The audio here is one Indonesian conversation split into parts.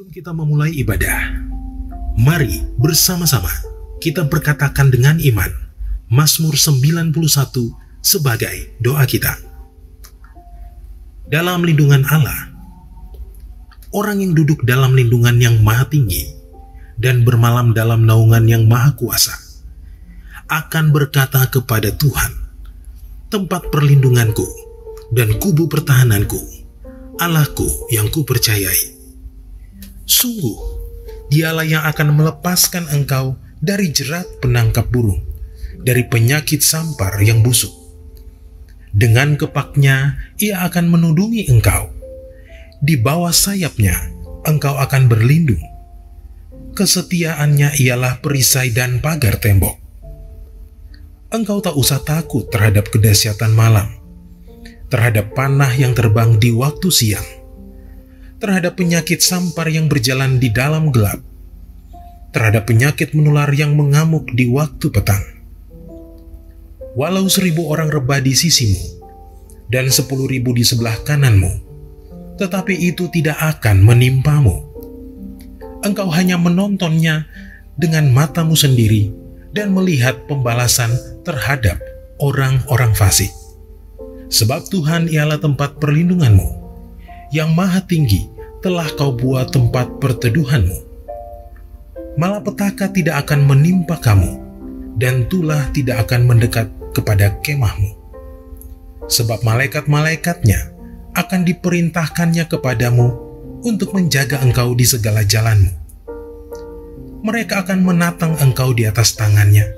Sebelum kita memulai ibadah, mari bersama-sama kita berkatakan dengan iman Mazmur 91 sebagai doa kita. Dalam lindungan Allah, orang yang duduk dalam lindungan yang maha tinggi dan bermalam dalam naungan yang maha kuasa akan berkata kepada Tuhan, tempat perlindunganku dan kubu pertahananku, Allahku yang kupercayai. Sungguh, dialah yang akan melepaskan engkau dari jerat penangkap burung, dari penyakit sampar yang busuk. Dengan kepaknya, ia akan menudungi engkau. Di bawah sayapnya, engkau akan berlindung. Kesetiaannya ialah perisai dan pagar tembok. Engkau tak usah takut terhadap kedahsyatan malam, terhadap panah yang terbang di waktu siang, terhadap penyakit sampar yang berjalan di dalam gelap, terhadap penyakit menular yang mengamuk di waktu petang. Walau 1.000 orang rebah di sisimu dan 10.000 di sebelah kananmu, tetapi itu tidak akan menimpamu. Engkau hanya menontonnya dengan matamu sendiri dan melihat pembalasan terhadap orang-orang fasik. Sebab Tuhan ialah tempat perlindunganmu, yang maha tinggi telah kau buat tempat perteduhanmu. Malapetaka tidak akan menimpa kamu, dan tulah tidak akan mendekat kepada kemahmu. Sebab malaikat-malaikatnya akan diperintahkannya kepadamu untuk menjaga engkau di segala jalanmu. Mereka akan menatang engkau di atas tangannya,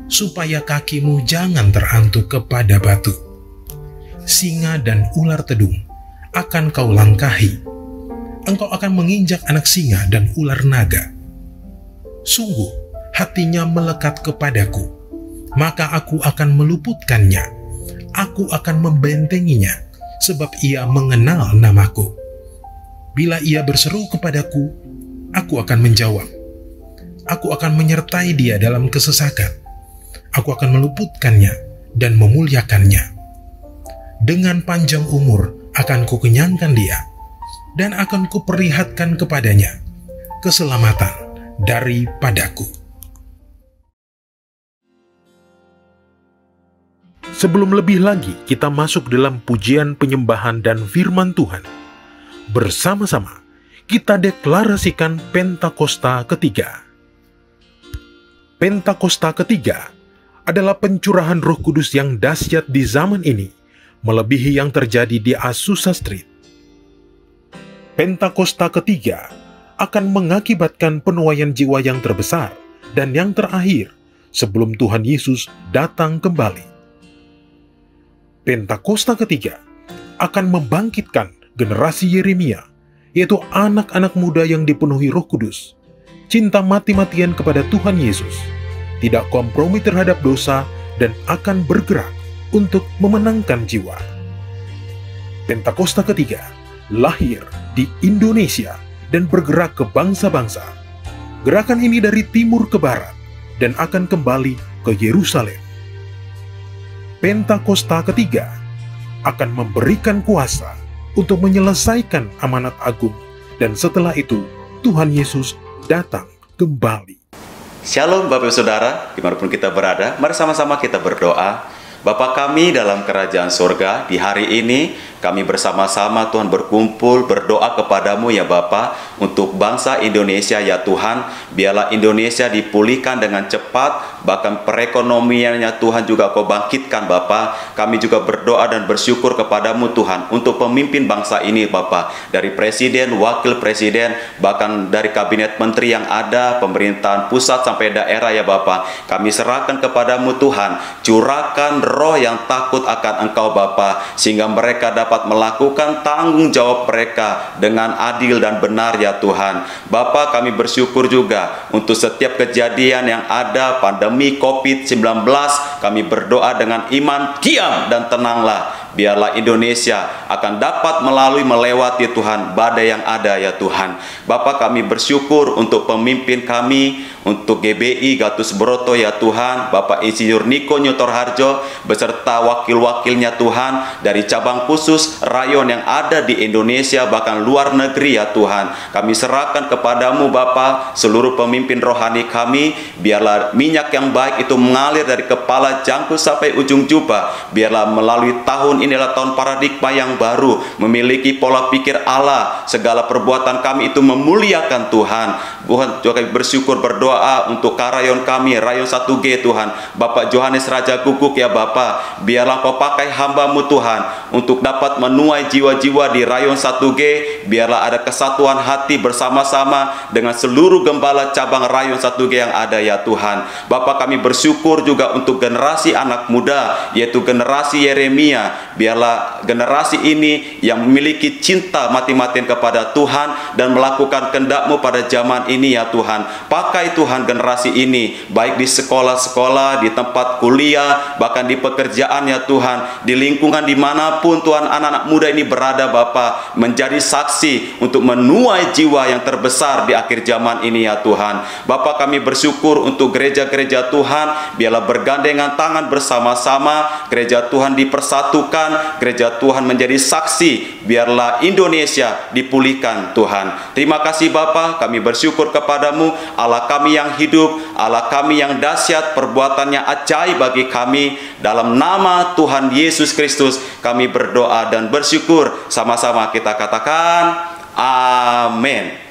supaya kakimu jangan terantuk kepada batu. Singa dan ular tedung akan kau langkahi. Engkau akan menginjak anak singa dan ular naga. Sungguh, hatinya melekat kepadaku, maka aku akan meluputkannya. Aku akan membentenginya, sebab ia mengenal namaku. Bila ia berseru kepadaku, aku akan menjawab. Aku akan menyertai dia dalam kesesakan. Aku akan meluputkannya dan memuliakannya. Dengan panjang umur akan kukenyangkan dia, dan akan kuperlihatkan kepadanya keselamatan daripadaku. Sebelum lebih lagi kita masuk dalam pujian penyembahan dan firman Tuhan, bersama-sama kita deklarasikan Pentakosta ketiga. Pentakosta ketiga adalah pencurahan Roh Kudus yang dahsyat di zaman ini, melebihi yang terjadi di Azusa Street. Pentakosta ketiga akan mengakibatkan penuaian jiwa yang terbesar dan yang terakhir sebelum Tuhan Yesus datang kembali. Pentakosta ketiga akan membangkitkan generasi Yeremia, yaitu anak-anak muda yang dipenuhi Roh Kudus, cinta mati-matian kepada Tuhan Yesus, tidak kompromi terhadap dosa, dan akan bergerak untuk memenangkan jiwa. Pentakosta ketiga lahir di Indonesia dan bergerak ke bangsa-bangsa. Gerakan ini dari timur ke barat dan akan kembali ke Yerusalem. Pentakosta ketiga akan memberikan kuasa untuk menyelesaikan amanat agung, dan setelah itu Tuhan Yesus datang kembali. Shalom Bapak Saudara, dimanapun kita berada, mari sama-sama kita berdoa. Bapa kami dalam kerajaan surga, di hari ini kami bersama-sama Tuhan berkumpul berdoa kepadamu ya Bapa, untuk bangsa Indonesia ya Tuhan. Biarlah Indonesia dipulihkan dengan cepat, bahkan perekonomiannya Tuhan juga Kau bangkitkan Bapa. Kami juga berdoa dan bersyukur kepadamu Tuhan untuk pemimpin bangsa ini Bapa, dari presiden, wakil presiden, bahkan dari kabinet menteri yang ada, pemerintahan pusat sampai daerah ya Bapa. Kami serahkan kepadamu Tuhan, curahkan roh yang takut akan Engkau Bapa, sehingga mereka dapat melakukan tanggung jawab mereka dengan adil dan benar ya Tuhan. Bapa, kami bersyukur juga untuk setiap kejadian yang ada, pandemi COVID-19, kami berdoa dengan iman, diam dan tenanglah. biarlah Indonesia akan dapat melewati Tuhan badai yang ada ya Tuhan. Bapa, kami bersyukur untuk pemimpin kami, untuk GBI Gatus Broto ya Tuhan, Bapak Insinyur Niko Nyotor Harjo beserta wakil-wakilnya Tuhan dari cabang khusus rayon yang ada di Indonesia bahkan luar negeri ya Tuhan. Kami serahkan kepadamu Bapa seluruh pemimpin rohani kami, biarlah minyak yang baik itu mengalir dari kepala jangkau sampai ujung jubah. Biarlah melalui tahun inilah tahun paradigma yang baru, memiliki pola pikir Allah, segala perbuatan kami itu memuliakan Tuhan. Tuhan, kami bersyukur berdoa untuk karayon kami, rayon 1G Tuhan, Bapak Johannes Raja Guguk ya Bapak, biarlah Kau pakai hamba-Mu Tuhan untuk dapat menuai jiwa-jiwa di rayon 1G, biarlah ada kesatuan hati bersama-sama dengan seluruh gembala cabang rayon 1G yang ada ya Tuhan. Bapak, kami bersyukur juga untuk generasi anak muda, yaitu generasi Yeremia, biarlah generasi ini yang memiliki cinta mati-matian kepada Tuhan dan melakukan kehendak-Mu pada zaman ini ya Tuhan. Pakai Tuhan generasi ini, baik di sekolah-sekolah, di tempat kuliah, bahkan di pekerjaan ya Tuhan, di lingkungan dimanapun Tuhan anak-anak muda ini berada Bapa, menjadi saksi untuk menuai jiwa yang terbesar di akhir zaman ini ya Tuhan. Bapa, kami bersyukur untuk gereja-gereja Tuhan, biarlah bergandengan tangan bersama-sama, gereja Tuhan dipersatukan, gereja Tuhan menjadi saksi, biarlah Indonesia dipulihkan Tuhan. Terima kasih Bapa, kami bersyukur kepadamu, Allah kami yang hidup, Allah kami yang dahsyat, perbuatannya ajaib bagi kami. Dalam nama Tuhan Yesus Kristus kami berdoa dan bersyukur. Sama-sama kita katakan amin.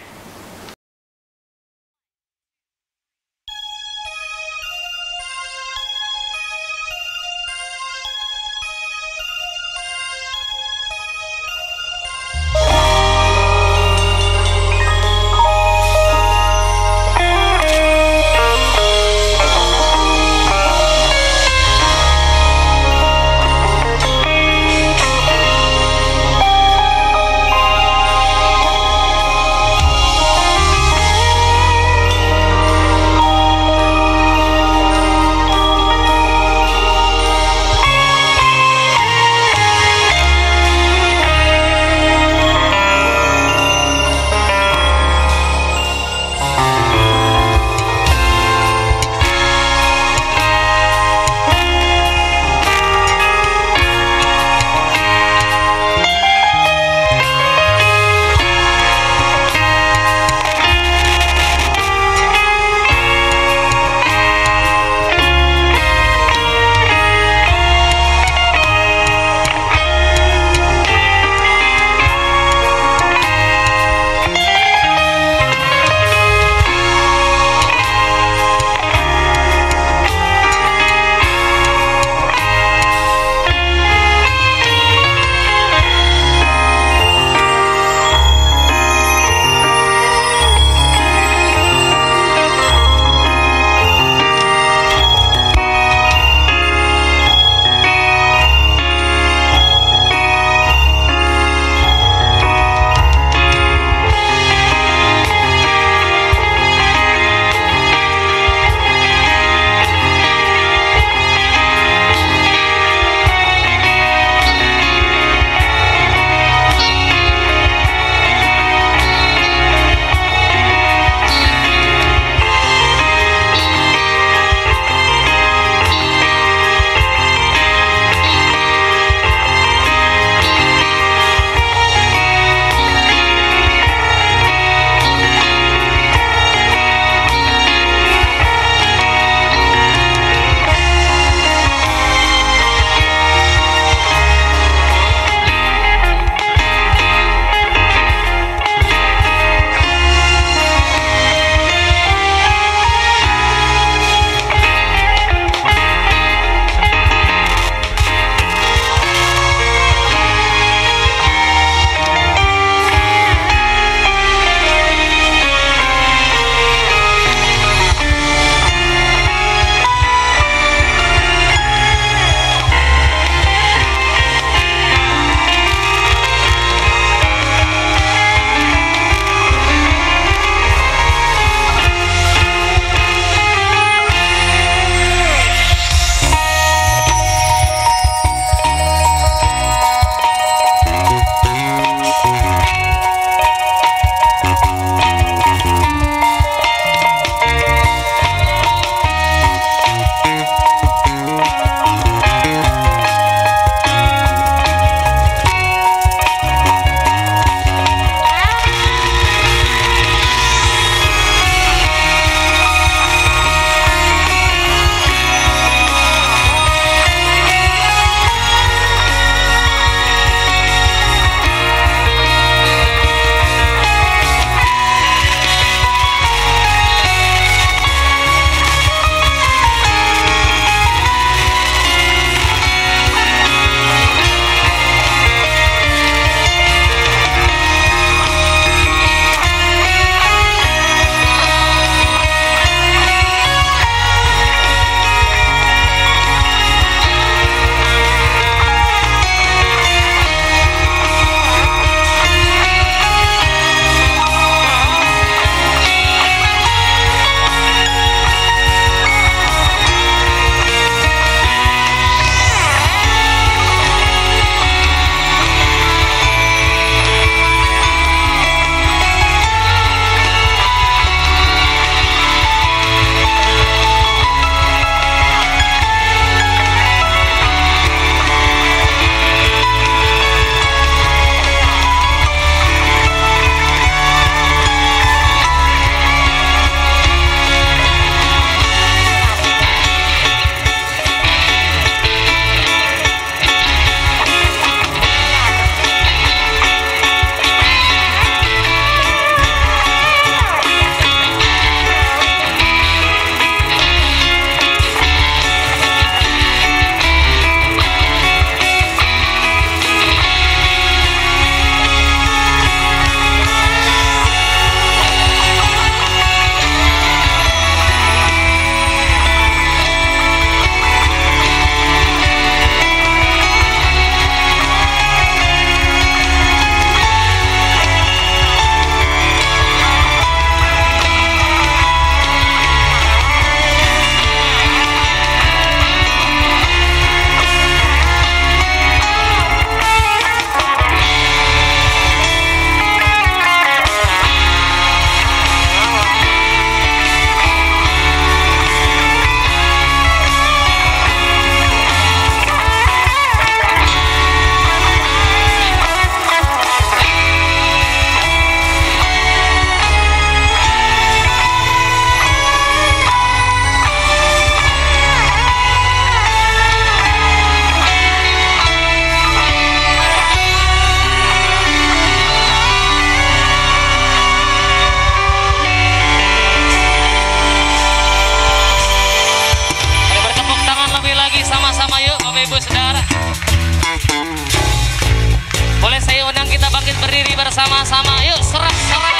berdiri bersama-sama. Yuk serak-serak.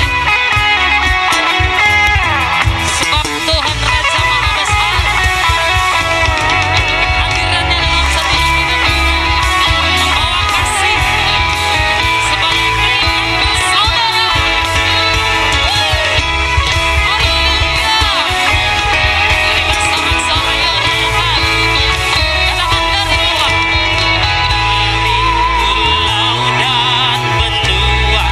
Sebab Tuhan Raja Maha Besar. Hadirannya dalam setiap hidup membawa kasih. Sebab saudara. Haleluya. Bersama-sama yuk katakan. Katakan dari luar. Pulau dan benua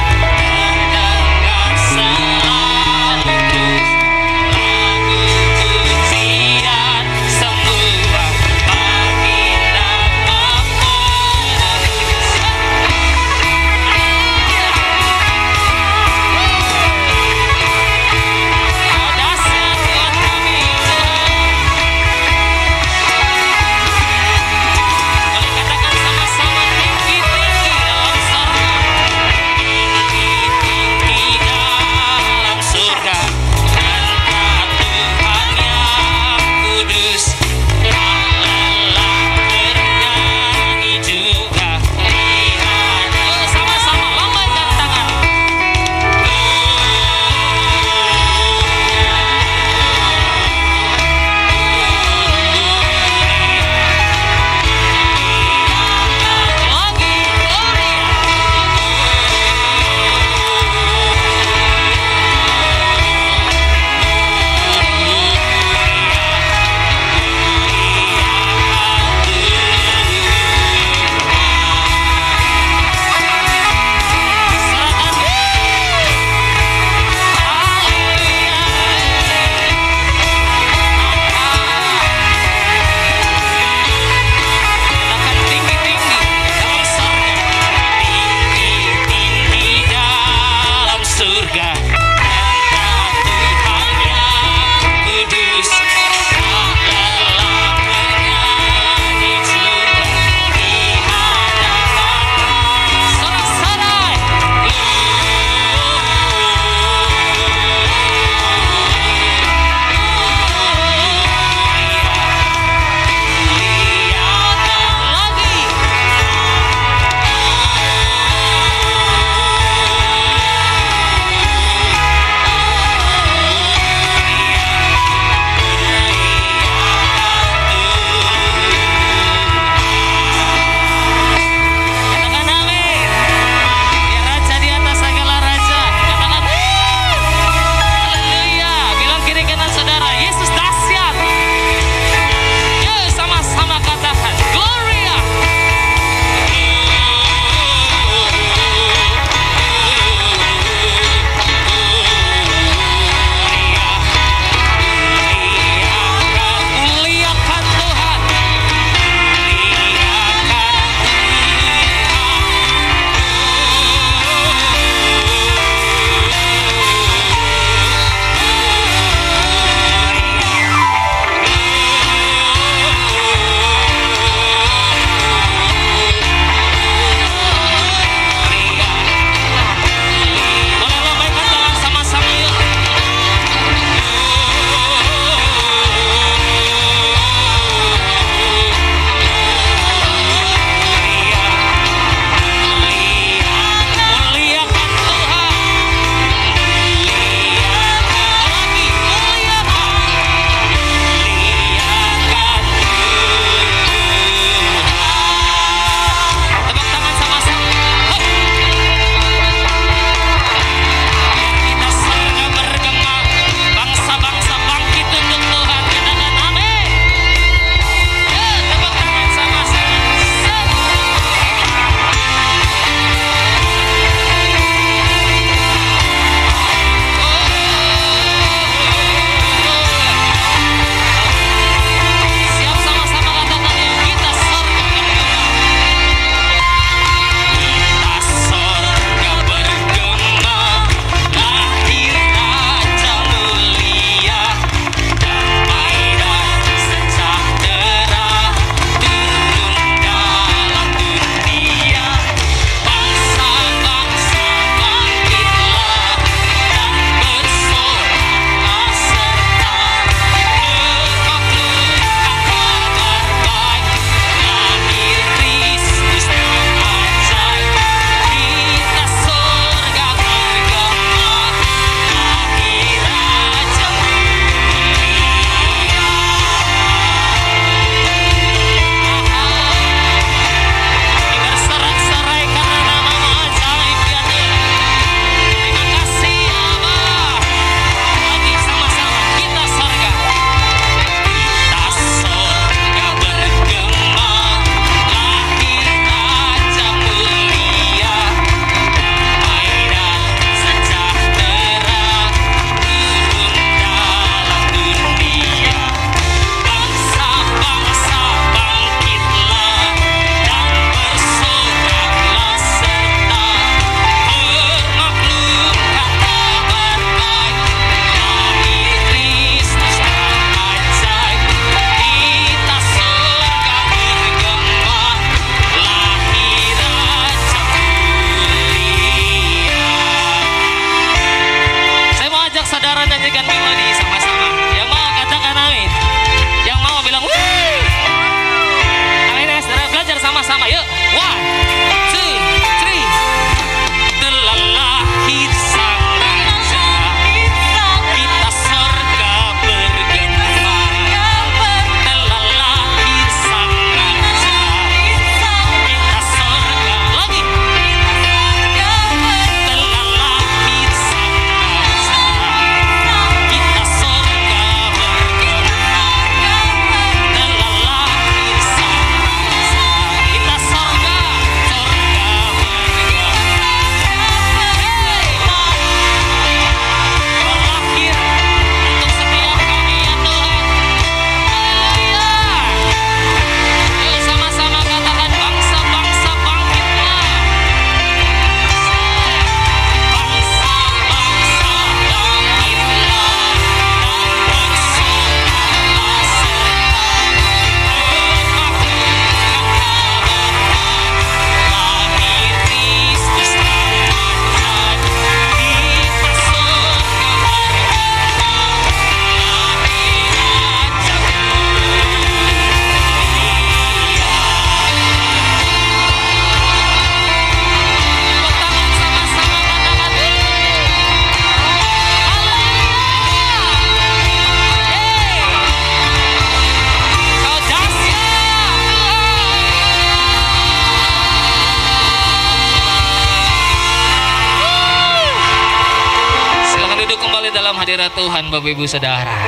dalam hadirat Tuhan, Bapak Ibu Saudara.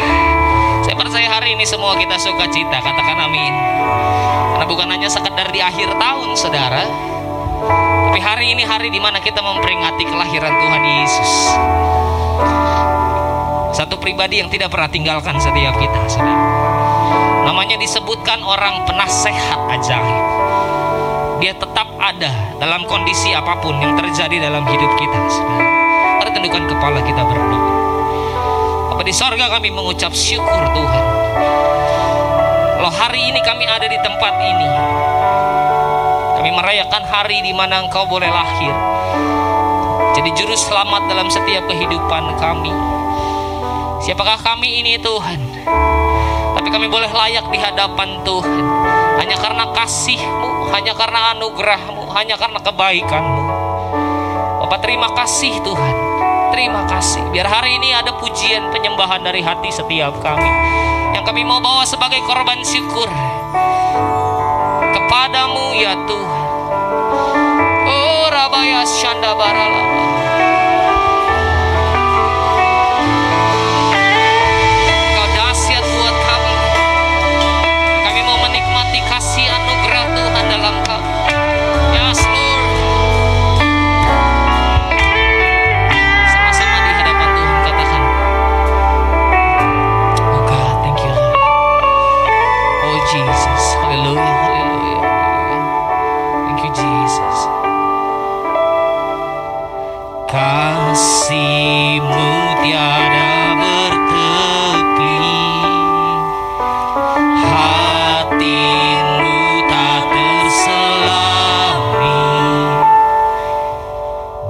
Saya percaya hari ini semua kita sukacita, katakan amin. Karena bukan hanya sekedar di akhir tahun, Saudara, tapi hari ini hari di mana kita memperingati kelahiran Tuhan Yesus. Satu pribadi yang tidak pernah tinggalkan setiap kita, Saudara. Namanya disebutkan orang penasehat ajaib. Dia tetap ada dalam kondisi apapun yang terjadi dalam hidup kita, Saudara. Mari tundukkan kepala, kita berdoa. Bapa di sorga, kami mengucap syukur Tuhan. Kalau hari ini kami ada di tempat ini, kami merayakan hari di mana Engkau boleh lahir, jadi juru selamat dalam setiap kehidupan kami. Siapakah kami ini Tuhan? Tapi kami boleh layak di hadapan Tuhan hanya karena kasih-Mu, hanya karena anugerah-Mu, hanya karena kebaikan-Mu. Bapak, terima kasih Tuhan. Terima kasih. Biar hari ini ada pujian penyembahan dari hati setiap kami, yang kami mau bawa sebagai korban syukur kepadamu ya Tuhan. Oh Rabaya Shanda Baralaba. Kau dahsyat buat kami. Kami mau menikmati kasih anugerah Tuhan dalam kami. Yes Lord. Jesus, haleluya, haleluya, haleluya. Thank you Jesus. Kasih-Mu tiada bertepi, hati-Mu tak terselami.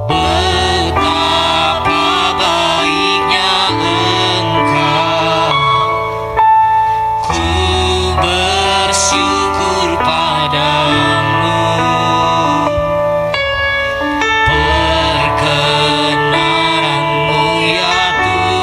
Betapa baiknya Engkau, ku bersyukur padamu. Perkenan-Mu ya Tuhan.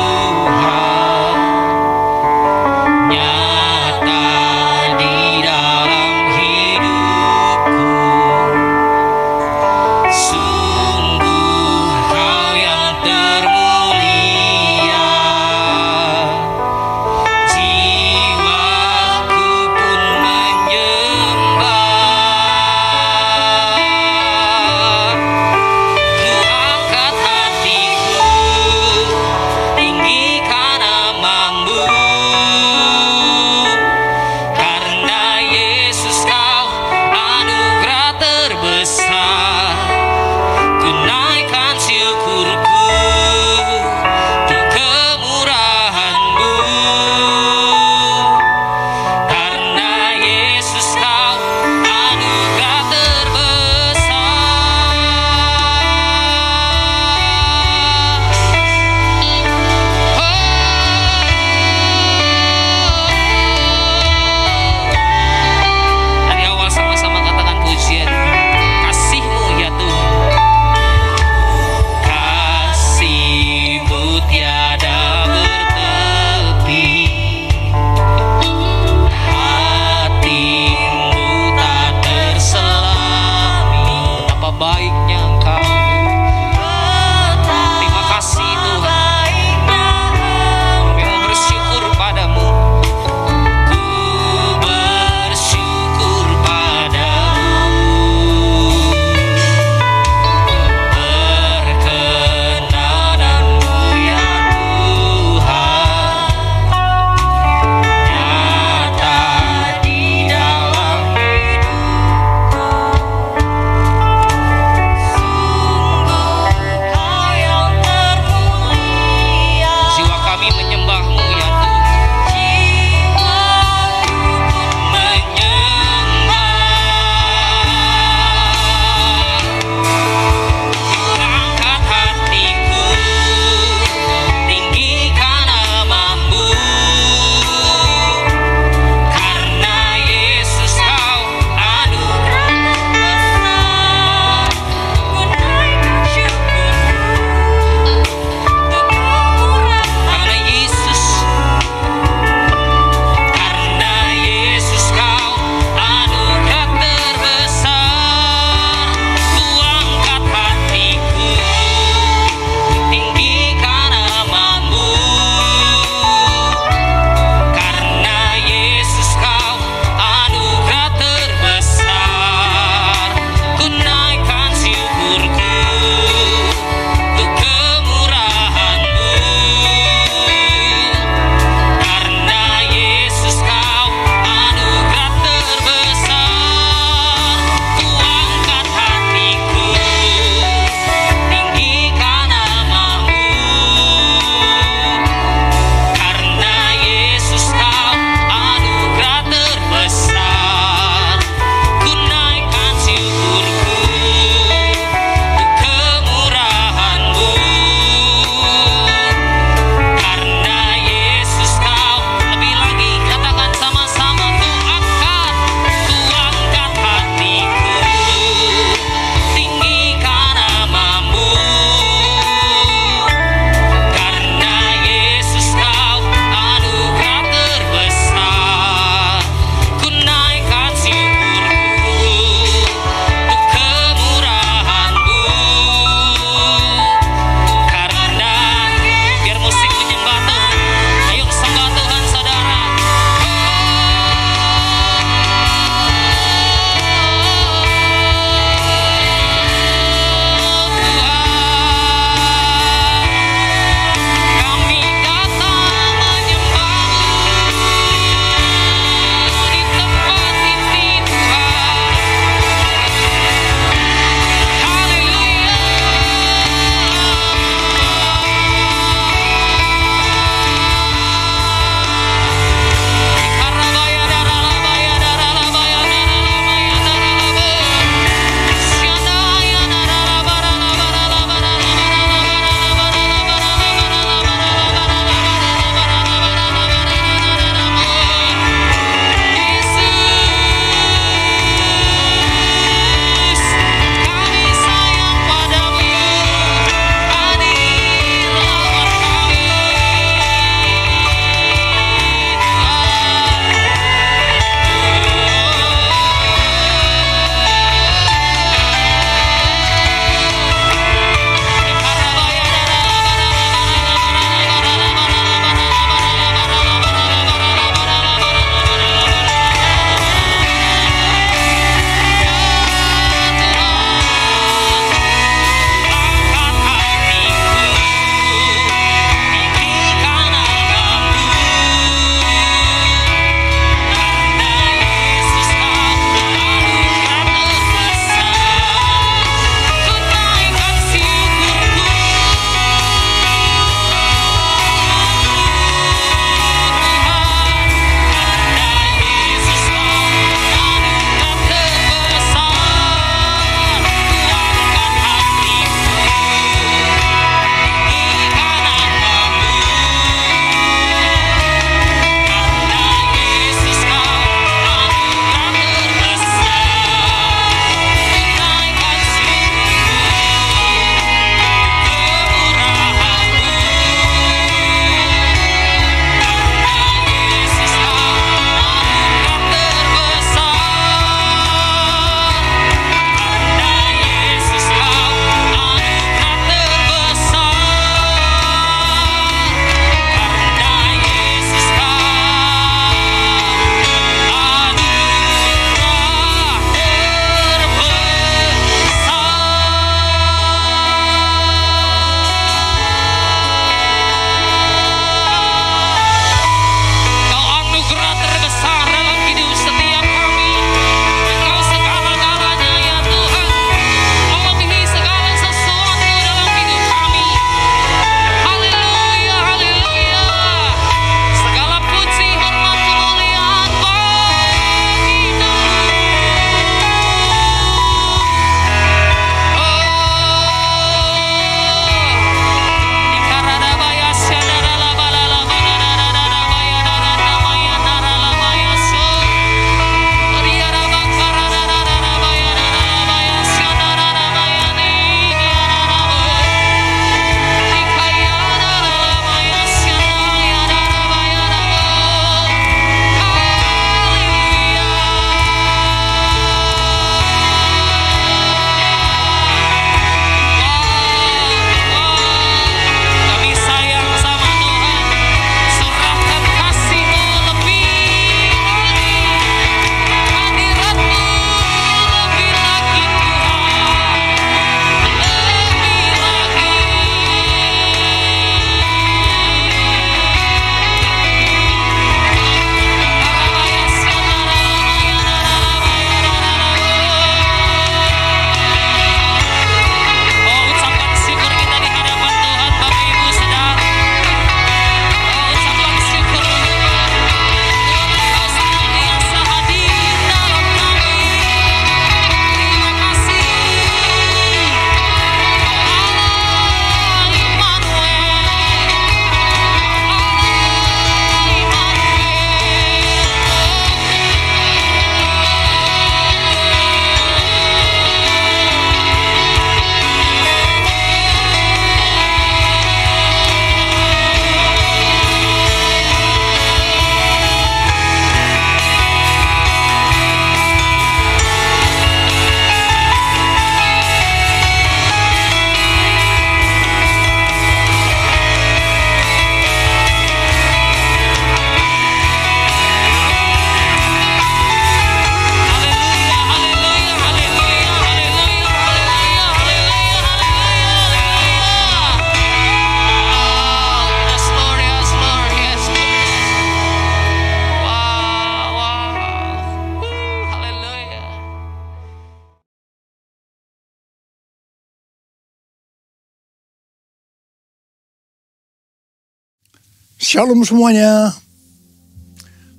Shalom semuanya.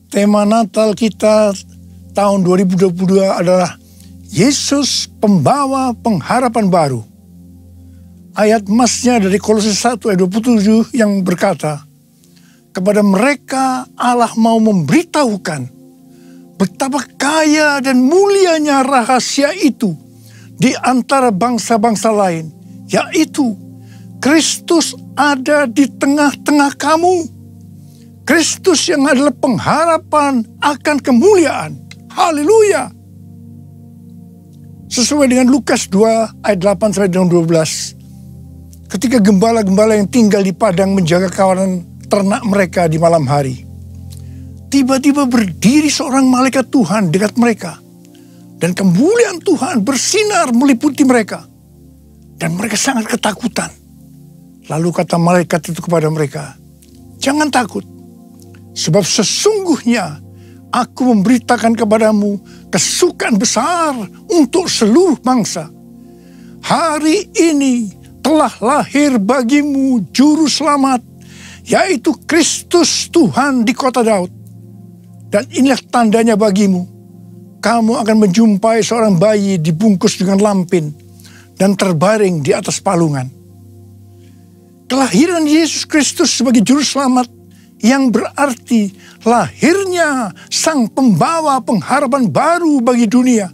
Tema Natal kita tahun 2022 adalah Yesus pembawa pengharapan baru. Ayat emasnya dari Kolose 1 ayat 27 yang berkata, kepada mereka Allah mau memberitahukan betapa kaya dan mulianya rahasia itu di antara bangsa-bangsa lain, yaitu Kristus ada di tengah-tengah kamu. Kristus yang adalah pengharapan akan kemuliaan. Haleluya. Sesuai dengan Lukas 2 ayat 8 sampai dengan 12. Ketika gembala-gembala yang tinggal di padang menjaga kawanan ternak mereka di malam hari, tiba-tiba berdiri seorang malaikat Tuhan dekat mereka. Dan kemuliaan Tuhan bersinar meliputi mereka. Dan mereka sangat ketakutan. Lalu kata malaikat itu kepada mereka, jangan takut. Sebab sesungguhnya aku memberitakan kepadamu kesukaan besar untuk seluruh bangsa. Hari ini telah lahir bagimu juru selamat, yaitu Kristus Tuhan di kota Daud. Dan inilah tandanya bagimu. Kamu akan menjumpai seorang bayi dibungkus dengan lampin dan terbaring di atas palungan. Kelahiran Yesus Kristus sebagai juru selamat yang berarti lahirnya sang pembawa pengharapan baru bagi dunia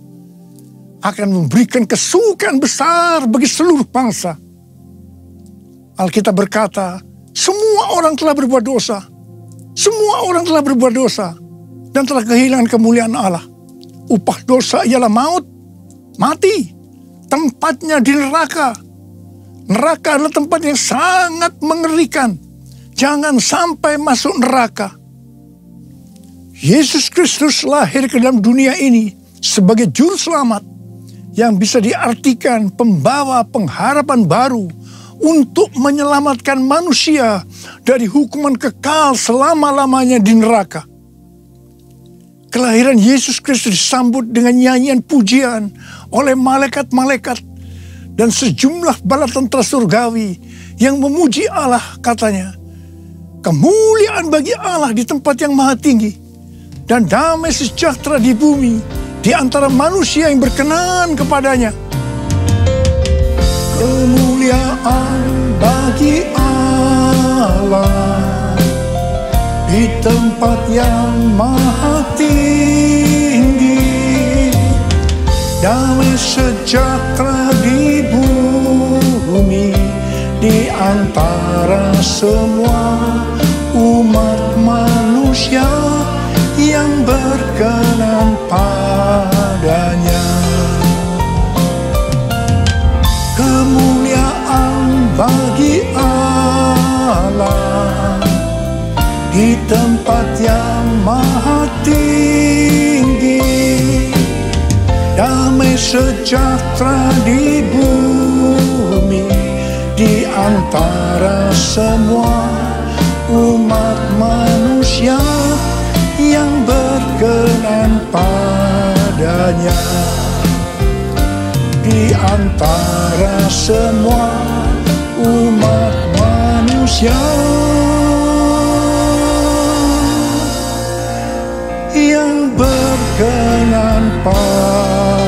akan memberikan kesukaan besar bagi seluruh bangsa. Alkitab berkata, semua orang telah berbuat dosa. Semua orang telah berbuat dosa dan telah kehilangan kemuliaan Allah. Upah dosa ialah maut, mati. Tempatnya di neraka. Neraka adalah tempat yang sangat mengerikan. Jangan sampai masuk neraka. Yesus Kristus lahir ke dalam dunia ini sebagai juru selamat yang bisa diartikan pembawa pengharapan baru untuk menyelamatkan manusia dari hukuman kekal selama-lamanya di neraka. Kelahiran Yesus Kristus disambut dengan nyanyian pujian oleh malaikat-malaikat dan sejumlah bala tentara surgawi yang memuji Allah, katanya, kemuliaan bagi Allah di tempat yang maha tinggi, dan damai sejahtera di bumi di antara manusia yang berkenan kepadanya. Kemuliaan bagi Allah di tempat yang maha tinggi, damai sejahtera di bumi di antara semua umat manusia yang berkenan padanya. Kemuliaan bagi Allah di tempat yang maha tinggi, damai sejahtera di bumi di antara semua umat manusia yang berkenan padanya. Di antara semua umat manusia yang berkenan padanya.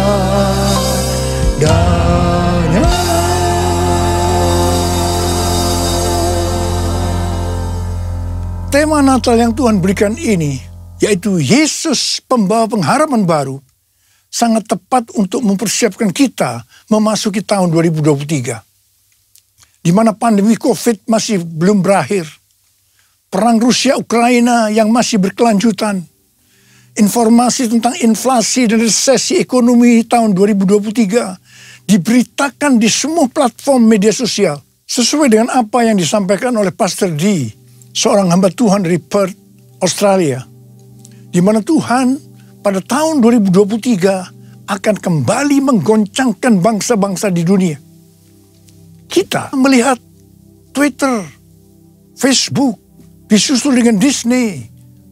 Tema Natal yang Tuhan berikan ini, yaitu Yesus pembawa pengharapan baru, sangat tepat untuk mempersiapkan kita memasuki tahun 2023. Di mana pandemi COVID masih belum berakhir. Perang Rusia-Ukraina yang masih berkelanjutan. Informasi tentang inflasi dan resesi ekonomi tahun 2023 diberitakan di semua platform media sosial. Sesuai dengan apa yang disampaikan oleh Pastor D, seorang hamba Tuhan dari Perth, Australia. Di mana Tuhan pada tahun 2023 akan kembali menggoncangkan bangsa-bangsa di dunia. Kita melihat Twitter, Facebook, disusul dengan Disney,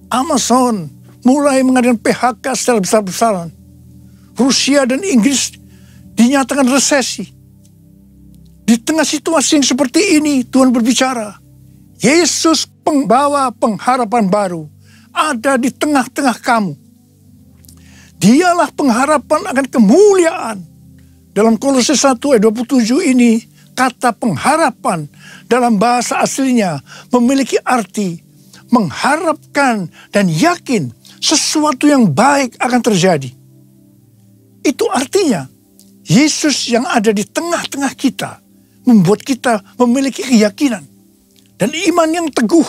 Amazon, mulai mengadakan PHK secara besar-besaran. Rusia dan Inggris dinyatakan resesi. Di tengah situasi yang seperti ini, Tuhan berbicara, Yesus pembawa pengharapan baru ada di tengah-tengah kamu. Dialah pengharapan akan kemuliaan. Dalam Kolose 1 ayat 27 ini, kata pengharapan dalam bahasa aslinya memiliki arti mengharapkan dan yakin sesuatu yang baik akan terjadi. Itu artinya Yesus yang ada di tengah-tengah kita membuat kita memiliki keyakinan dan iman yang teguh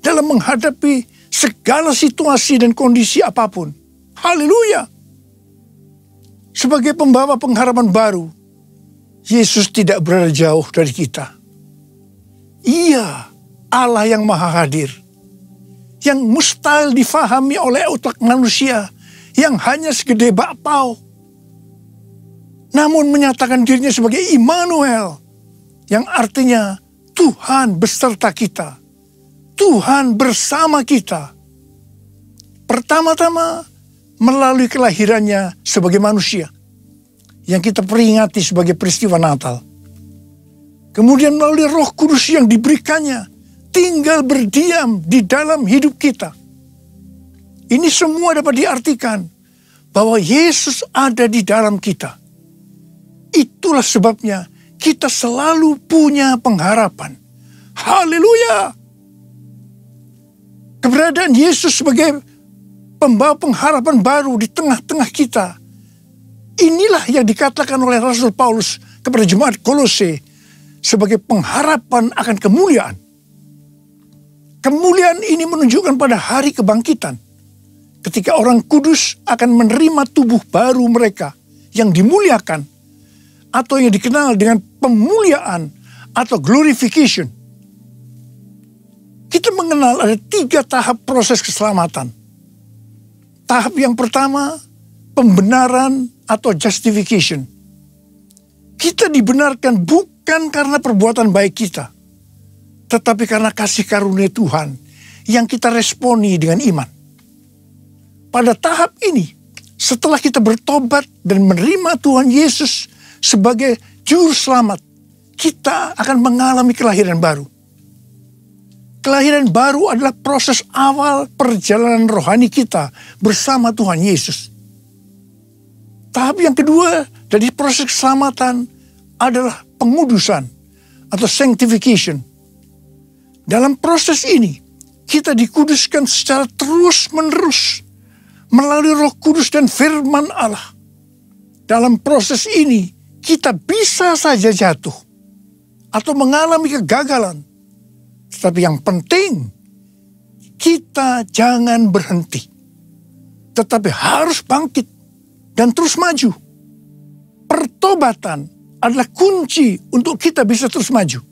dalam menghadapi segala situasi dan kondisi apapun. Haleluya! Sebagai pembawa pengharapan baru, Yesus tidak berada jauh dari kita. Ia Allah yang maha hadir, yang mustahil difahami oleh otak manusia yang hanya segede bakpao, namun menyatakan dirinya sebagai Immanuel, yang artinya Tuhan beserta kita, Tuhan bersama kita. Pertama-tama melalui kelahirannya sebagai manusia, yang kita peringati sebagai peristiwa Natal. Kemudian melalui Roh Kudus yang diberikannya, tinggal berdiam di dalam hidup kita. Ini semua dapat diartikan bahwa Yesus ada di dalam kita. Itulah sebabnya kita selalu punya pengharapan. Haleluya! Keberadaan Yesus sebagai pembawa pengharapan baru di tengah-tengah kita. Inilah yang dikatakan oleh Rasul Paulus kepada jemaat Kolose sebagai pengharapan akan kemuliaan. Kemuliaan ini menunjukkan pada hari kebangkitan, ketika orang kudus akan menerima tubuh baru mereka yang dimuliakan, atau yang dikenal dengan pemuliaan atau glorification. Kita mengenal ada 3 tahap proses keselamatan. Tahap yang pertama, pembenaran atau justification. Kita dibenarkan bukan karena perbuatan baik kita, tetapi karena kasih karunia Tuhan yang kita responi dengan iman. Pada tahap ini, setelah kita bertobat dan menerima Tuhan Yesus sebagai juru selamat, kita akan mengalami kelahiran baru. Kelahiran baru adalah proses awal perjalanan rohani kita bersama Tuhan Yesus. Tahap yang kedua dari proses keselamatan adalah pengudusan atau sanctification. Dalam proses ini, kita dikuduskan secara terus-menerus melalui Roh Kudus dan firman Allah. Dalam proses ini, kita bisa saja jatuh atau mengalami kegagalan. Tetapi yang penting, kita jangan berhenti, tetapi harus bangkit dan terus maju. Pertobatan adalah kunci untuk kita bisa terus maju.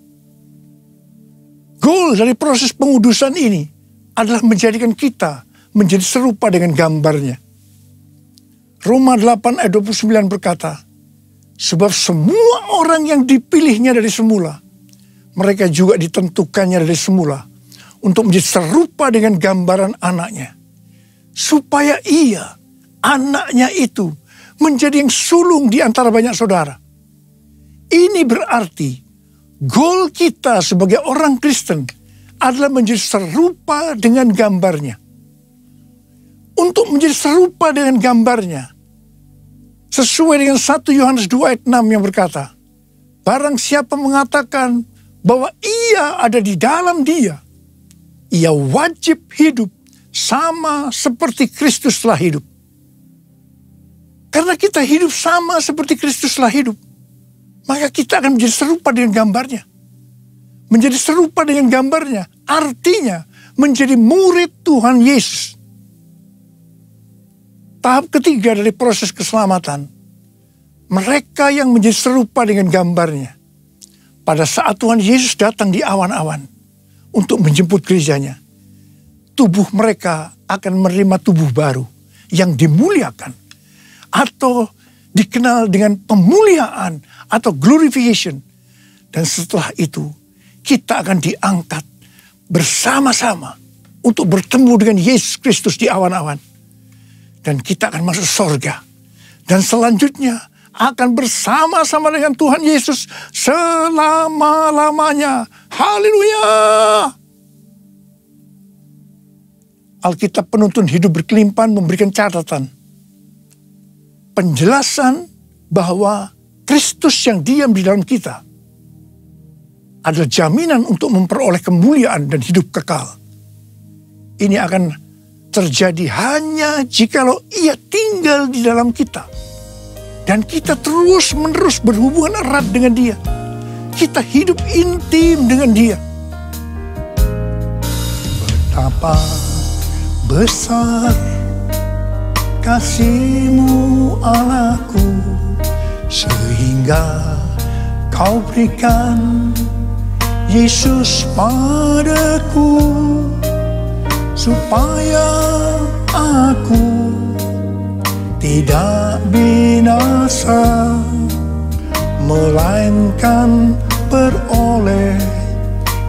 Goal dari proses pengudusan ini adalah menjadikan kita menjadi serupa dengan gambarnya. Roma 8 ayat 29 berkata, sebab semua orang yang dipilihnya dari semula, mereka juga ditentukannya dari semula untuk menjadi serupa dengan gambaran anaknya. Supaya ia, anaknya itu, menjadi yang sulung di antara banyak saudara. Ini berarti goal kita sebagai orang Kristen adalah menjadi serupa dengan gambarnya. Untuk menjadi serupa dengan gambarnya, sesuai dengan 1 Yohanes 2 ayat 6 yang berkata, barang siapa mengatakan bahwa ia ada di dalam dia, ia wajib hidup sama seperti Kristus telah hidup. Karena kita hidup sama seperti Kristus telah hidup, maka kita akan menjadi serupa dengan gambarnya. Menjadi serupa dengan gambarnya artinya menjadi murid Tuhan Yesus. Tahap ketiga dari proses keselamatan, mereka yang menjadi serupa dengan gambarnya. Pada saat Tuhan Yesus datang di awan-awan untuk menjemput gerejanya, tubuh mereka akan menerima tubuh baru yang dimuliakan atau dikenal dengan pemuliaan atau glorification. Dan setelah itu kita akan diangkat bersama-sama untuk bertemu dengan Yesus Kristus di awan-awan. Dan kita akan masuk surga. Dan selanjutnya akan bersama-sama dengan Tuhan Yesus selama-lamanya. Haleluya! Alkitab Penuntun Hidup Berkelimpahan memberikan catatan. Penjelasan bahwa Kristus yang diam di dalam kita adalah jaminan untuk memperoleh kemuliaan dan hidup kekal. Ini akan terjadi hanya jikalau Ia tinggal di dalam kita. Dan kita terus-menerus berhubungan erat dengan Dia. Kita hidup intim dengan Dia. Betapa besar kasih-Mu Allahku, sehingga Kau berikan Yesus padaku, supaya aku tidak binasa, melainkan beroleh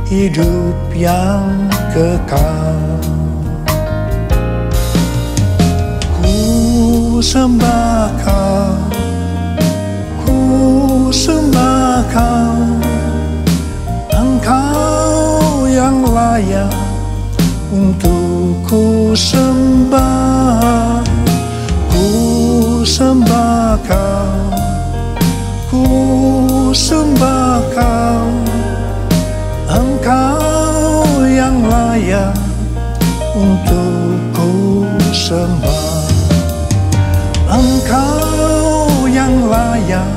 hidup yang kekal. Ku sembah Kau, ku sembah Kau, Engkau yang layak untuk ku sembah. Ku sembah Kau, ku sembah Kau, Engkau yang layak untuk ku sembah. Engkau yang layak,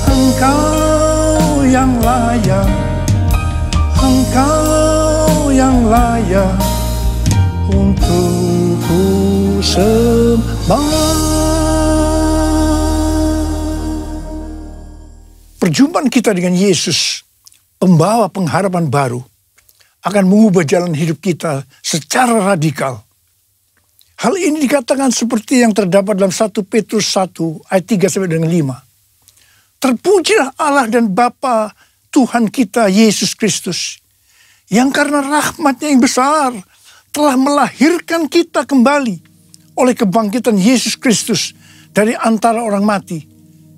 Engkau yang layak, Engkau yang layak untuk ku sembah. Perjumpaan kita dengan Yesus, pembawa pengharapan baru, akan mengubah jalan hidup kita secara radikal. Hal ini dikatakan seperti yang terdapat dalam 1 Petrus 1 ayat 3-5. Terpujilah Allah dan Bapa Tuhan kita Yesus Kristus, yang karena rahmat-Nya yang besar telah melahirkan kita kembali oleh kebangkitan Yesus Kristus dari antara orang mati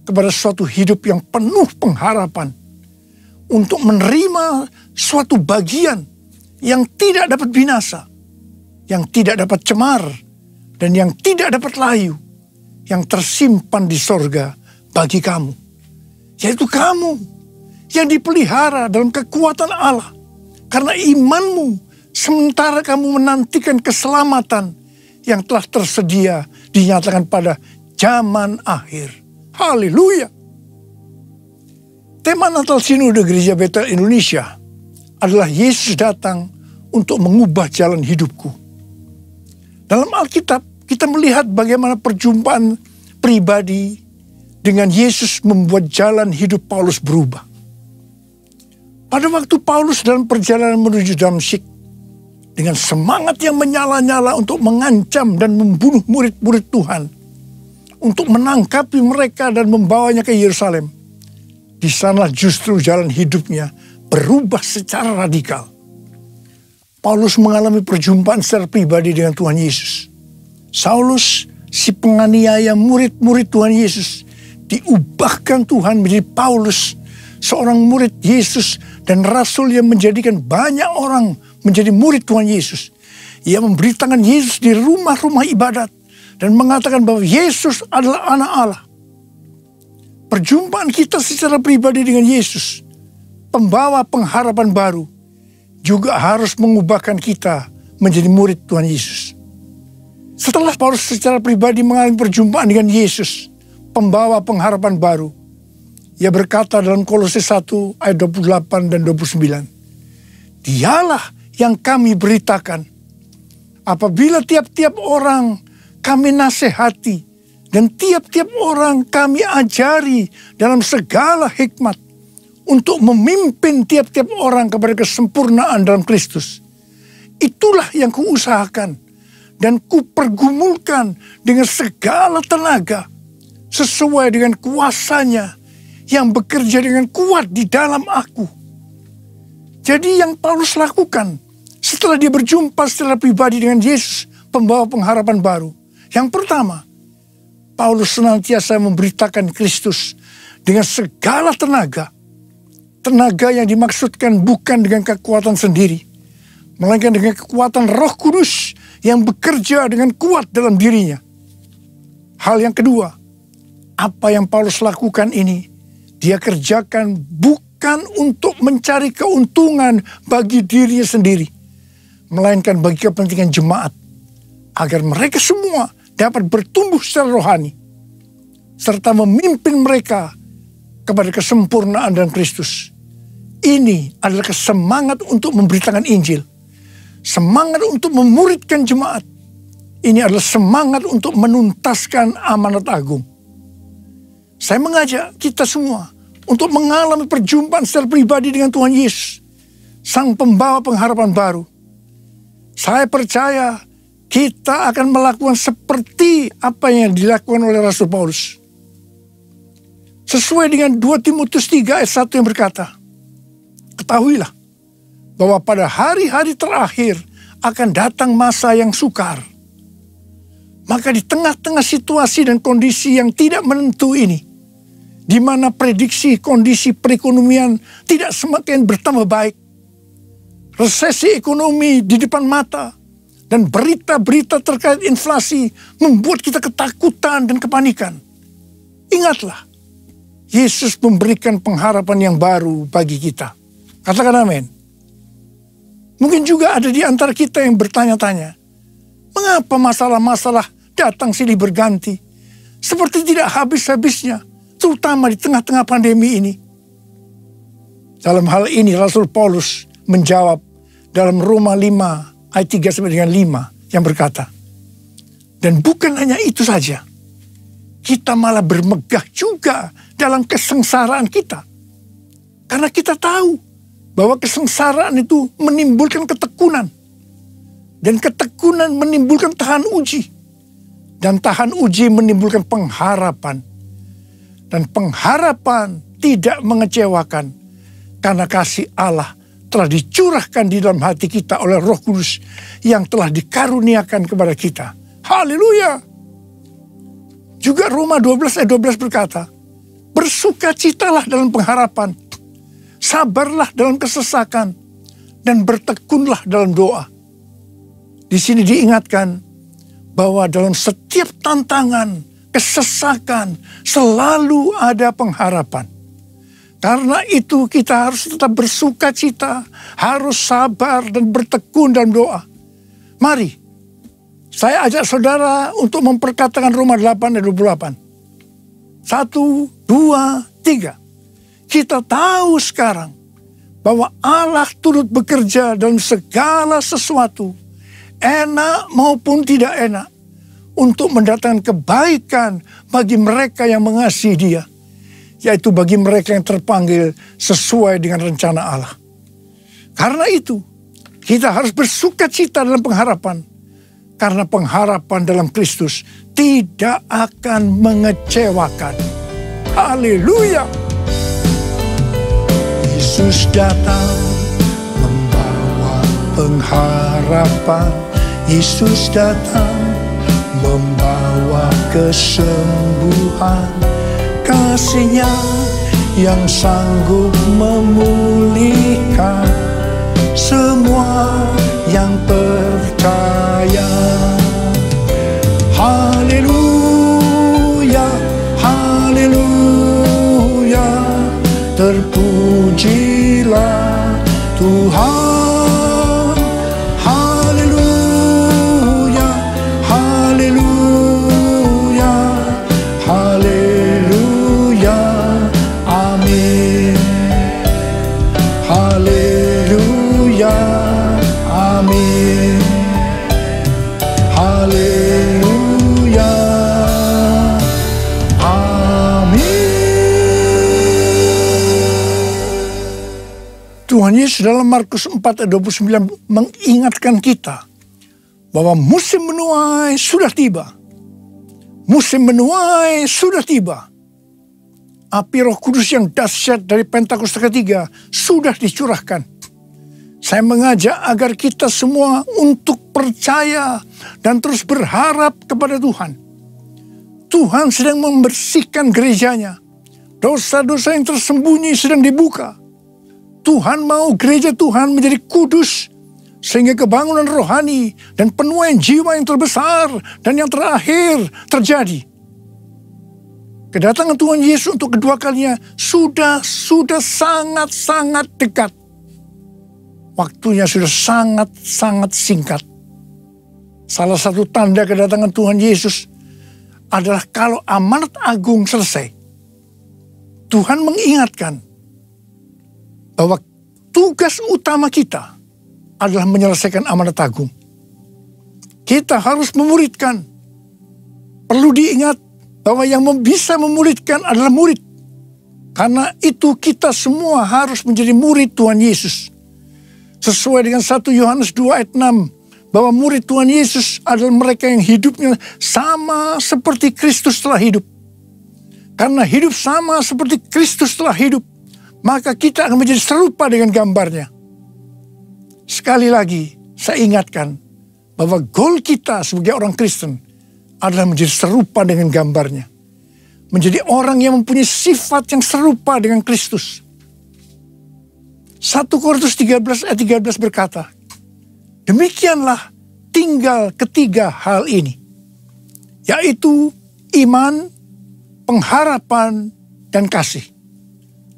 kepada suatu hidup yang penuh pengharapan, untuk menerima suatu bagian yang tidak dapat binasa, yang tidak dapat cemar, dan yang tidak dapat layu, yang tersimpan di sorga bagi kamu, yaitu kamu yang dipelihara dalam kekuatan Allah karena imanmu, sementara kamu menantikan keselamatan yang telah tersedia dinyatakan pada zaman akhir. Haleluya. Tema Natal Sinode Gereja Betel Indonesia adalah Yesus datang untuk mengubah jalan hidupku. Dalam Alkitab kita melihat bagaimana perjumpaan pribadi dengan Yesus membuat jalan hidup Paulus berubah. Pada waktu Paulus dalam perjalanan menuju Damsyik, dengan semangat yang menyala-nyala untuk mengancam dan membunuh murid-murid Tuhan, untuk menangkapi mereka dan membawanya ke Yerusalem, di sana justru jalan hidupnya berubah secara radikal. Paulus mengalami perjumpaan secara pribadi dengan Tuhan Yesus. Saulus, si penganiaya murid-murid Tuhan Yesus, diubahkan Tuhan menjadi Paulus, seorang murid Yesus dan rasul yang menjadikan banyak orang menjadi murid Tuhan Yesus. Ia memberitakan Yesus di rumah-rumah ibadat dan mengatakan bahwa Yesus adalah anak Allah. Perjumpaan kita secara pribadi dengan Yesus, pembawa pengharapan baru, juga harus mengubahkan kita menjadi murid Tuhan Yesus. Setelah Paulus secara pribadi mengalami perjumpaan dengan Yesus, pembawa pengharapan baru, ia berkata dalam Kolose 1 ayat 28 dan 29, Dialah yang kami beritakan, apabila tiap-tiap orang kami nasihati, dan tiap-tiap orang kami ajari dalam segala hikmat, untuk memimpin tiap-tiap orang kepada kesempurnaan dalam Kristus. Itulah yang kuusahakan dan kupergumulkan dengan segala tenaga, sesuai dengan kuasanya yang bekerja dengan kuat di dalam aku. Jadi yang Paulus lakukan setelah dia berjumpa secara pribadi dengan Yesus, pembawa pengharapan baru, yang pertama, Paulus senantiasa memberitakan Kristus dengan segala tenaga. Tenaga yang dimaksudkan bukan dengan kekuatan sendiri, melainkan dengan kekuatan Roh Kudus yang bekerja dengan kuat dalam dirinya. Hal yang kedua, apa yang Paulus lakukan ini, dia kerjakan bukan untuk mencari keuntungan bagi dirinya sendiri, melainkan bagi kepentingan jemaat, agar mereka semua dapat bertumbuh secara rohani, serta memimpin mereka kepada kesempurnaan dalam Kristus. Ini adalah semangat untuk memberitakan Injil, semangat untuk memuridkan jemaat. Ini adalah semangat untuk menuntaskan amanat agung. Saya mengajak kita semua untuk mengalami perjumpaan secara pribadi dengan Tuhan Yesus, Sang Pembawa pengharapan baru. Saya percaya kita akan melakukan seperti apa yang dilakukan oleh Rasul Paulus. Sesuai dengan 2 Timotius 3 ayat 1 yang berkata, ketahuilah bahwa pada hari-hari terakhir akan datang masa yang sukar. Maka di tengah-tengah situasi dan kondisi yang tidak menentu ini, di mana prediksi kondisi perekonomian tidak semakin bertambah baik, resesi ekonomi di depan mata, dan berita-berita terkait inflasi membuat kita ketakutan dan kepanikan. Ingatlah, Yesus memberikan pengharapan yang baru bagi kita. Katakan amin. Mungkin juga ada di antara kita yang bertanya-tanya, mengapa masalah-masalah datang silih berganti, seperti tidak habis-habisnya, terutama di tengah-tengah pandemi ini. Dalam hal ini Rasul Paulus menjawab dalam Roma 5 ayat 3 sampai dengan 5 yang berkata, dan bukan hanya itu saja, kita malah bermegah juga dalam kesengsaraan kita. Karena kita tahu bahwa kesengsaraan itu menimbulkan ketekunan. Dan ketekunan menimbulkan tahan uji. Dan tahan uji menimbulkan pengharapan. Dan pengharapan tidak mengecewakan. Karena kasih Allah telah dicurahkan di dalam hati kita oleh Roh Kudus yang telah dikaruniakan kepada kita. Haleluya! Juga Roma 12 ayat 12 berkata, bersukacitalah dalam pengharapan, sabarlah dalam kesesakan, dan bertekunlah dalam doa. Di sini diingatkan bahwa dalam setiap tantangan, kesesakan, selalu ada pengharapan. Karena itu kita harus tetap bersukacita, harus sabar dan bertekun dalam doa. Mari, saya ajak saudara untuk memperkatakan Roma 8 ayat 28. 1, 2, 3. Kita tahu sekarang bahwa Allah turut bekerja dalam segala sesuatu, enak maupun tidak enak, untuk mendatangkan kebaikan bagi mereka yang mengasihi Dia, yaitu bagi mereka yang terpanggil sesuai dengan rencana Allah. Karena itu, kita harus bersukacita dalam pengharapan, karena pengharapan dalam Kristus tidak akan mengecewakan. Haleluya! Yesus datang membawa pengharapan. Yesus datang membawa kesembuhan. Kasih-Nya yang sanggup memulihkan semua yang percaya. Haleluya, haleluya, terpujilah Tuhan. Haleluya, haleluya, haleluya, amin. Haleluya, amin. Haleluya, amin. Tuhan Yesus dalam Markus 4 ayat 29 mengingatkan kita bahwa musim menuai sudah tiba. Musim menuai sudah tiba. Api Roh Kudus yang dahsyat dari Pentakosta ketiga sudah dicurahkan. Saya mengajak agar kita semua untuk percaya dan terus berharap kepada Tuhan. Tuhan sedang membersihkan gerejanya. Dosa-dosa yang tersembunyi sedang dibuka. Tuhan mau gereja Tuhan menjadi kudus sehingga kebangunan rohani dan penuaian jiwa yang terbesar dan yang terakhir terjadi. Kedatangan Tuhan Yesus untuk kedua kalinya sudah sangat-sangat dekat. Waktunya sudah sangat-sangat singkat. Salah satu tanda kedatangan Tuhan Yesus adalah kalau amanat agung selesai. Tuhan mengingatkan bahwa tugas utama kita adalah menyelesaikan amanat agung. Kita harus memuridkan. Perlu diingat bahwa yang bisa memuridkan adalah murid. Karena itu kita semua harus menjadi murid Tuhan Yesus. Sesuai dengan 1 Yohanes 2 ayat 6. Bahwa murid Tuhan Yesus adalah mereka yang hidupnya sama seperti Kristus telah hidup. Karena hidup sama seperti Kristus telah hidup, maka kita akan menjadi serupa dengan gambarnya. Sekali lagi, saya ingatkan bahwa goal kita sebagai orang Kristen adalah menjadi serupa dengan gambarnya. Menjadi orang yang mempunyai sifat yang serupa dengan Kristus. 1 Korintus 13 ayat 13 berkata, demikianlah tinggal ketiga hal ini, yaitu iman, pengharapan, dan kasih.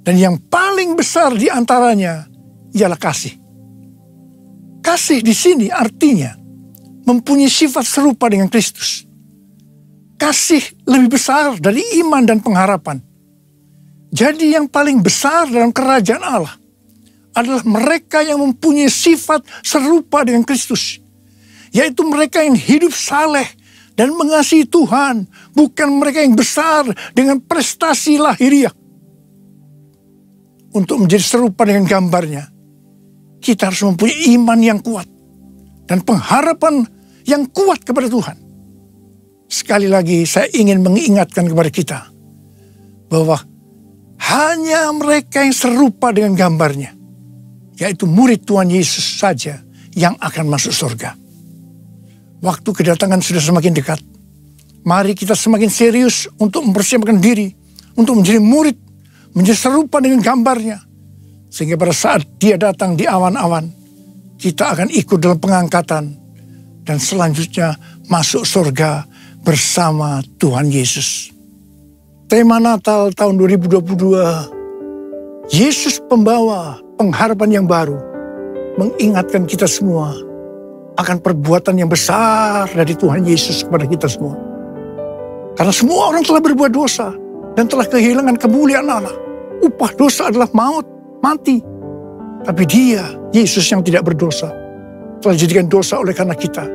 Dan yang paling besar di antaranya ialah kasih. Kasih di sini artinya mempunyai sifat serupa dengan Kristus. Kasih lebih besar dari iman dan pengharapan. Jadi yang paling besar dalam kerajaan Allah adalah mereka yang mempunyai sifat serupa dengan Kristus. Yaitu mereka yang hidup saleh dan mengasihi Tuhan. Bukan mereka yang besar dengan prestasi lahiriah. Untuk menjadi serupa dengan gambarnya, kita harus mempunyai iman yang kuat. Dan pengharapan yang kuat kepada Tuhan. Sekali lagi saya ingin mengingatkan kepada kita. Bahwa hanya mereka yang serupa dengan gambarnya, yaitu murid Tuhan Yesus saja yang akan masuk surga. Waktu kedatangan sudah semakin dekat. Mari kita semakin serius untuk mempersiapkan diri, untuk menjadi murid, menjadi serupa dengan gambarnya. Sehingga pada saat dia datang di awan-awan, kita akan ikut dalam pengangkatan. Dan selanjutnya masuk surga bersama Tuhan Yesus. Tema Natal tahun 2022, Yesus pembawa pengharapan yang baru, mengingatkan kita semua akan perbuatan yang besar dari Tuhan Yesus kepada kita semua. Karena semua orang telah berbuat dosa dan telah kehilangan kemuliaan Allah. Upah dosa adalah maut, mati. Tapi dia, Yesus yang tidak berdosa, telah dijadikan dosa oleh karena kita.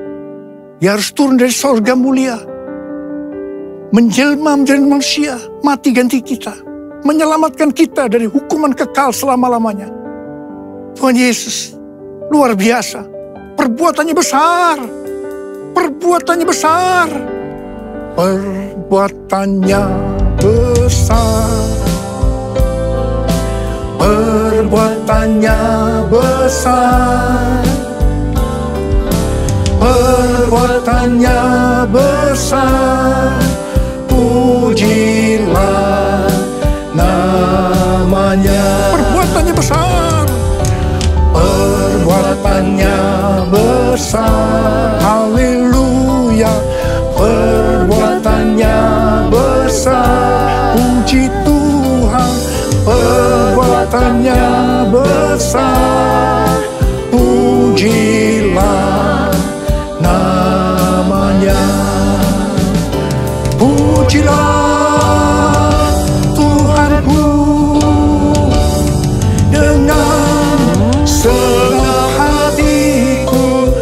Dia harus turun dari sorga mulia, menjelma menjadi manusia, mati ganti kita, menyelamatkan kita dari hukuman kekal selama-lamanya. Tuhan Yesus luar biasa, perbuatannya besar, perbuatannya besar, perbuatannya besar, perbuatannya besar, perbuatannya besar, pujilah namanya. Perbuatannya besar, perbuatannya besar, haleluya, perbuatannya besar, puji Tuhan, perbuatannya besar, pujilah namanya. Pujilah Tuhanku dengan segenap hatiku,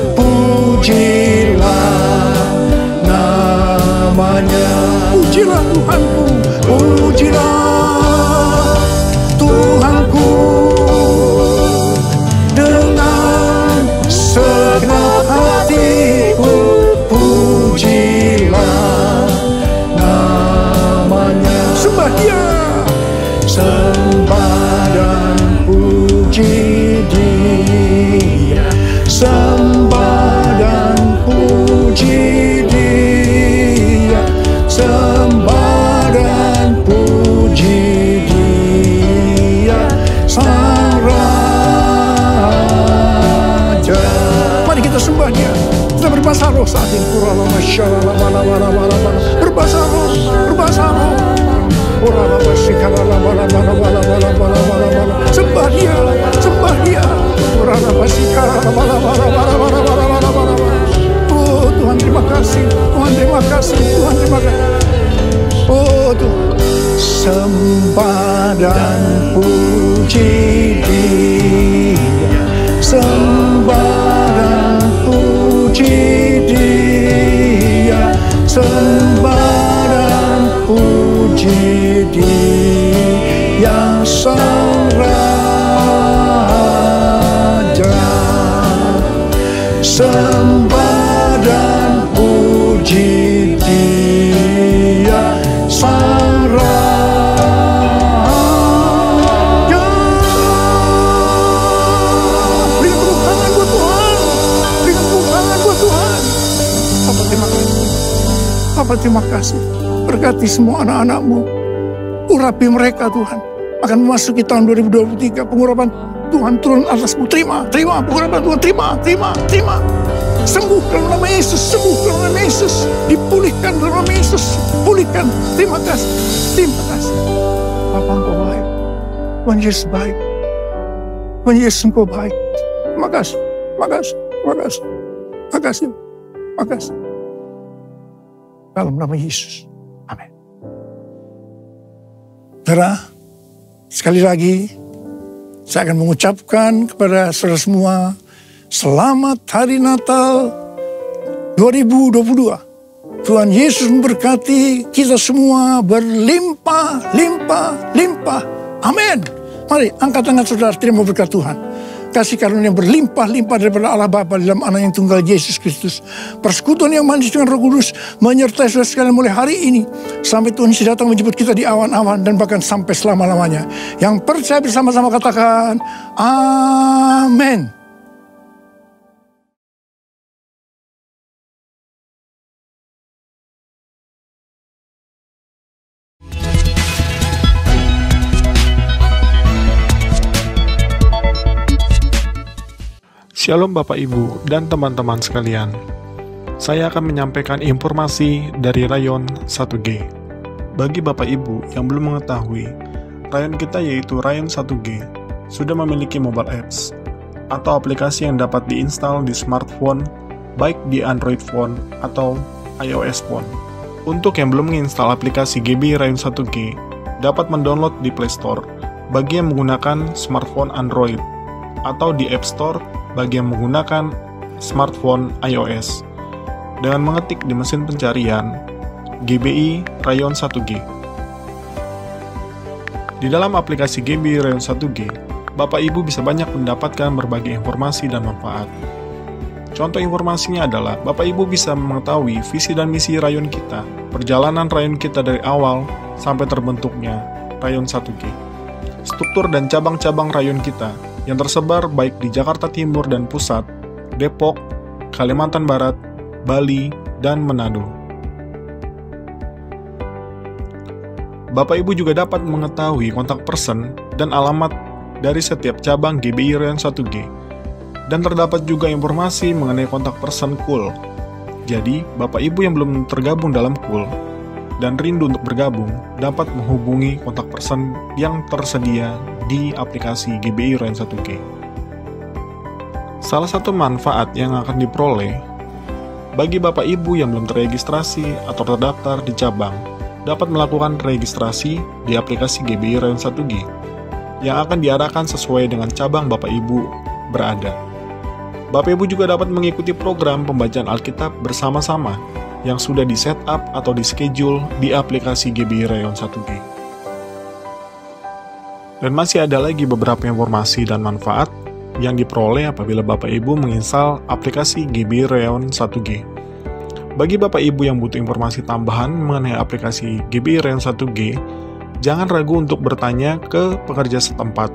roh saat ini. Berbahasa roh, berbahasa roh. Sembah dia, sembah dia. Oh Tuhan terima kasih, Tuhan terima kasih, Tuhan terima kasih. Oh Tuhan, sembah dan puji Dia, sembah dan puji Dia, sembah dan puji Dia Sang Raja, sembah dan puji Dia Sang Raja. Berikan tepuk tangan buat Tuhan, berikan tepuk tangan buat Tuhan. Bapa terima kasih, Bapa terima kasih. Berkati semua anak-anak-Mu, urapi mereka Tuhan. Akan memasuki tahun 2023, pengurapan Tuhan turun atasmu. Terima, terima pengurapan Tuhan, terima, terima, terima. Sembuh dalam nama Yesus, sembuh dalam nama Yesus. Dipulihkan dalam nama Yesus, pulihkan. Terima kasih, terima kasih. Bapa Engkau baik, Tuhan Yesus baik, Tuhan Yesus Engkau baik. Terima kasih, terima kasih, terima kasih, terima kasih, terima kasih. Dalam nama Yesus, amin. Saudara, sekali lagi saya akan mengucapkan kepada saudara semua, selamat Hari Natal 2022. Tuhan Yesus memberkati kita semua berlimpah, limpah, limpah. Amin. Mari angkat tangan saudara, terima berkat Tuhan. Kasih karunia yang berlimpah-limpah daripada Allah Bapa dalam Anak yang tunggal Yesus Kristus. Persekutuan yang manis dengan Roh Kudus menyertai saudara sekalian mulai hari ini sampai Tuhan Yesus datang menjemput kita di awan-awan dan bahkan sampai selama-lamanya. Yang percaya bersama-sama katakan amin. Shalom Bapak Ibu dan teman-teman sekalian. Saya akan menyampaikan informasi dari Rayon 1G. Bagi Bapak Ibu yang belum mengetahui, Rayon kita yaitu Rayon 1G sudah memiliki mobile apps atau aplikasi yang dapat diinstal di smartphone, baik di Android phone atau iOS phone. Untuk yang belum menginstal aplikasi GBI Rayon 1G, dapat mendownload di Play Store bagi yang menggunakan smartphone Android atau di App Store bagi yang menggunakan smartphone iOS dengan mengetik di mesin pencarian GBI Rayon 1G. Di dalam aplikasi GBI Rayon 1G, Bapak Ibu bisa banyak mendapatkan berbagai informasi dan manfaat. Contoh informasinya adalah Bapak Ibu bisa mengetahui visi dan misi rayon kita, perjalanan rayon kita dari awal sampai terbentuknya Rayon 1G, struktur dan cabang-cabang rayon kita yang tersebar baik di Jakarta Timur dan Pusat, Depok, Kalimantan Barat, Bali, dan Manado. Bapak Ibu juga dapat mengetahui kontak person dan alamat dari setiap cabang GBI Rayon 1G, dan terdapat juga informasi mengenai kontak person KUL. Jadi, Bapak Ibu yang belum tergabung dalam KUL dan rindu untuk bergabung, dapat menghubungi kontak person yang tersedia di aplikasi GBI Rayon 1G. Salah satu manfaat yang akan diperoleh bagi Bapak Ibu yang belum terregistrasi atau terdaftar di cabang, dapat melakukan registrasi di aplikasi GBI Rayon 1G yang akan diarahkan sesuai dengan cabang Bapak Ibu berada. Bapak Ibu juga dapat mengikuti program pembacaan Alkitab bersama-sama yang sudah di-setup atau di-schedule di aplikasi GBI Rayon 1G. Dan masih ada lagi beberapa informasi dan manfaat yang diperoleh apabila Bapak Ibu menginstal aplikasi GBI Rayon 1G. Bagi Bapak Ibu yang butuh informasi tambahan mengenai aplikasi GBI Rayon 1G, jangan ragu untuk bertanya ke pekerja setempat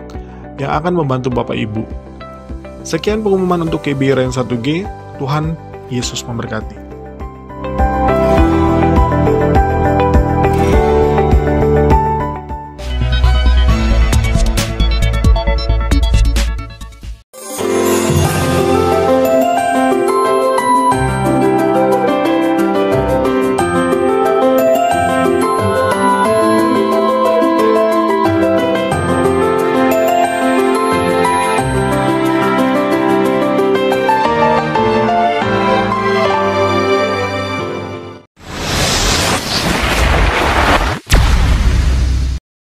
yang akan membantu Bapak Ibu. Sekian pengumuman untuk GBI Rayon 1G. Tuhan Yesus memberkati.